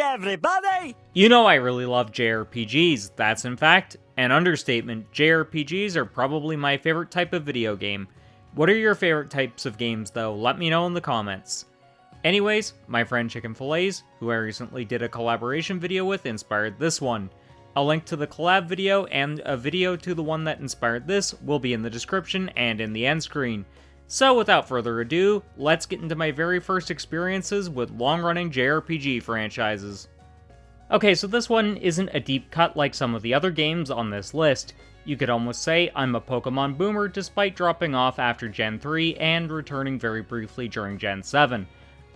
everybody! You know I really love JRPGs. That's in fact an understatement. JRPGs are probably my favorite type of video game. What are your favorite types of games though? Let me know in the comments. Anyways, my friend Chicken Fillets, who I recently did a collaboration video with, inspired this one. A link to the collab video and a video to the one that inspired this will be in the description and in the end screen. So without further ado, let's get into my very first experiences with long-running JRPG franchises. Okay, so this one isn't a deep cut like some of the other games on this list. You could almost say I'm a Pokémon boomer despite dropping off after Gen 3 and returning very briefly during Gen 7.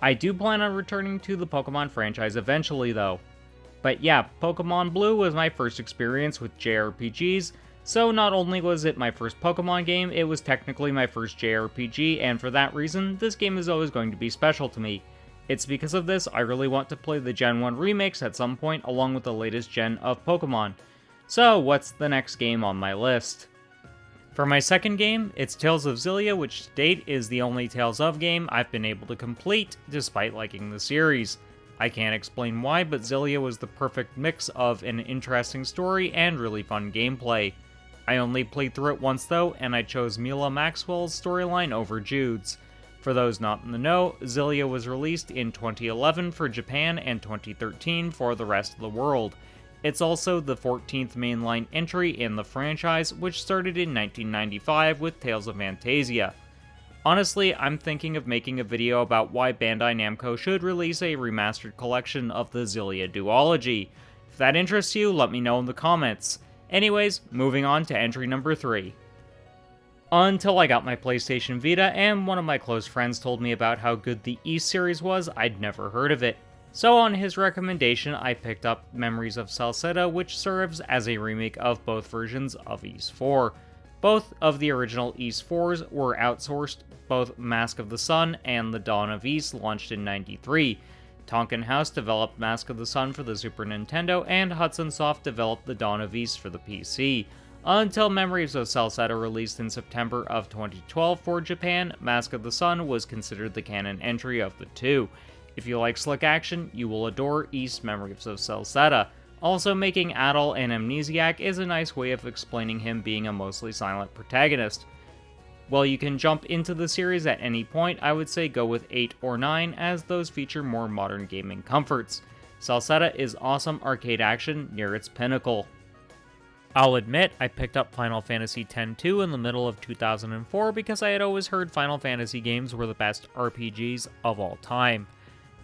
I do plan on returning to the Pokémon franchise eventually though. But yeah, Pokémon Blue was my first experience with JRPGs, so not only was it my first Pokémon game, it was technically my first JRPG, and for that reason, this game is always going to be special to me. It's because of this I really want to play the Gen 1 remakes at some point along with the latest gen of Pokémon. So what's the next game on my list? For my second game, it's Tales of Xillia, which to date is the only Tales of game I've been able to complete despite liking the series. I can't explain why, but Xillia was the perfect mix of an interesting story and really fun gameplay. I only played through it once though, and I chose Mila Maxwell's storyline over Jude's. For those not in the know, Xillia was released in 2011 for Japan and 2013 for the rest of the world. It's also the 14th mainline entry in the franchise, which started in 1995 with Tales of Fantasia. Honestly, I'm thinking of making a video about why Bandai Namco should release a remastered collection of the Xillia duology. If that interests you, let me know in the comments. Anyways, moving on to entry number 3. Until I got my PlayStation Vita and one of my close friends told me about how good the East series was, I'd never heard of it. So on his recommendation, I picked up Memories of Celceta, which serves as a remake of both versions of East 4. Both of the original East 4s were outsourced, both Mask of the Sun and The Dawn of East launched in '93. Tonkin House developed Mask of the Sun for the Super Nintendo, and Hudson Soft developed The Dawn of East for the PC. Until Memories of Celceta released in September of 2012 for Japan, Mask of the Sun was considered the canon entry of the two. If you like slick action, you will adore East Memories of Celceta. Also, making Adol an amnesiac is a nice way of explaining him being a mostly silent protagonist. While you can jump into the series at any point, I would say go with 8 or 9, as those feature more modern gaming comforts. Celceta is awesome arcade action near its pinnacle. I'll admit, I picked up Final Fantasy X-2 in the middle of 2004 because I had always heard Final Fantasy games were the best RPGs of all time.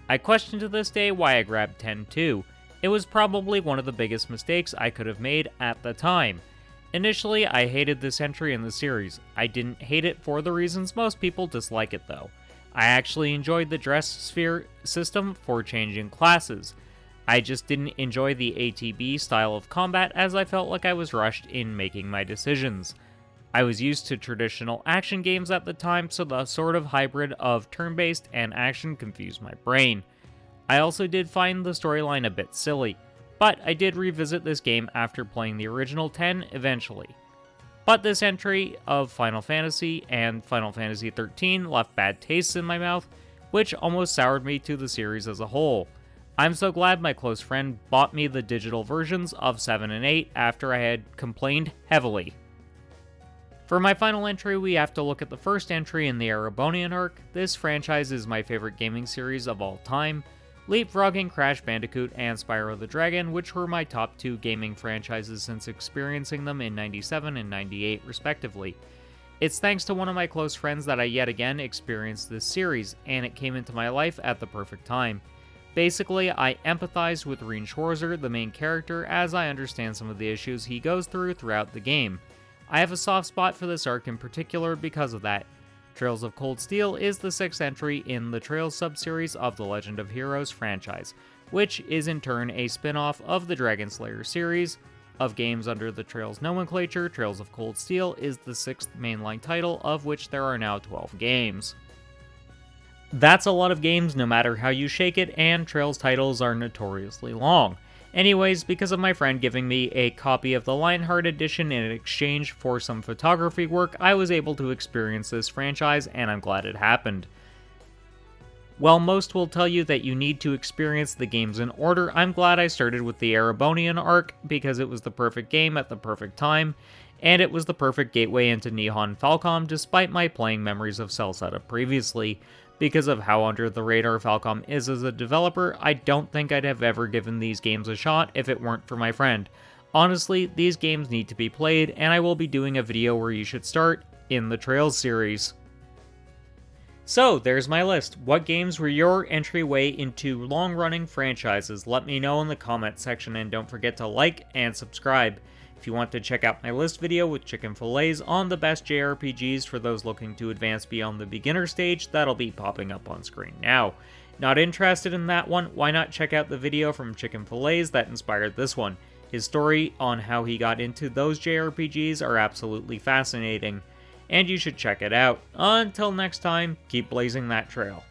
I question to this day why I grabbed X-2. It was probably one of the biggest mistakes I could have made at the time. Initially, I hated this entry in the series. I didn't hate it for the reasons most people dislike it though. I actually enjoyed the dress sphere system for changing classes. I just didn't enjoy the ATB style of combat as I felt like I was rushed in making my decisions. I was used to traditional action games at the time, so the sort of hybrid of turn-based and action confused my brain. I also did find the storyline a bit silly, but I did revisit this game after playing the original 10 eventually. But this entry of Final Fantasy and Final Fantasy XIII left bad tastes in my mouth, which almost soured me to the series as a whole. I'm so glad my close friend bought me the digital versions of 7 and 8 after I had complained heavily. For my final entry, we have to look at the first entry in the Erebonian arc. This franchise is my favorite gaming series of all time, leapfrogging Crash Bandicoot and Spyro the Dragon, which were my top 2 gaming franchises since experiencing them in '97 and '98 respectively. It's thanks to one of my close friends that I yet again experienced this series, and it came into my life at the perfect time. Basically, I empathized with Rean Schwarzer, the main character, as I understand some of the issues he goes throughout the game. I have a soft spot for this arc in particular because of that. Trails of Cold Steel is the 6th entry in the Trails subseries of the Legend of Heroes franchise, which is in turn a spin-off of the Dragon Slayer series of games under the Trails nomenclature. Trails of Cold Steel is the 6th mainline title, of which there are now 12 games. That's a lot of games no matter how you shake it, and Trails titles are notoriously long. Anyways, because of my friend giving me a copy of the Lionheart edition in exchange for some photography work, I was able to experience this franchise, and I'm glad it happened. While most will tell you that you need to experience the games in order, I'm glad I started with the Erebonian arc because it was the perfect game at the perfect time, and it was the perfect gateway into Nihon Falcom despite my playing memories of Celceta previously. Because of how under the radar Falcom is as a developer, I don't think I'd have ever given these games a shot if it weren't for my friend. Honestly, these games need to be played, and I will be doing a video where you should start in the Trails series. So, there's my list. What games were your entryway into long-running franchises? Let me know in the comment section, and don't forget to like and subscribe. If you want to check out my list video with chicken fillets on the best JRPGs for those looking to advance beyond the beginner stage, that'll be popping up on screen now. Not interested in that one? Why not check out the video from Chicken Fillets that inspired this one? His story on how he got into those JRPGs are absolutely fascinating, and you should check it out. Until next time, keep blazing that trail.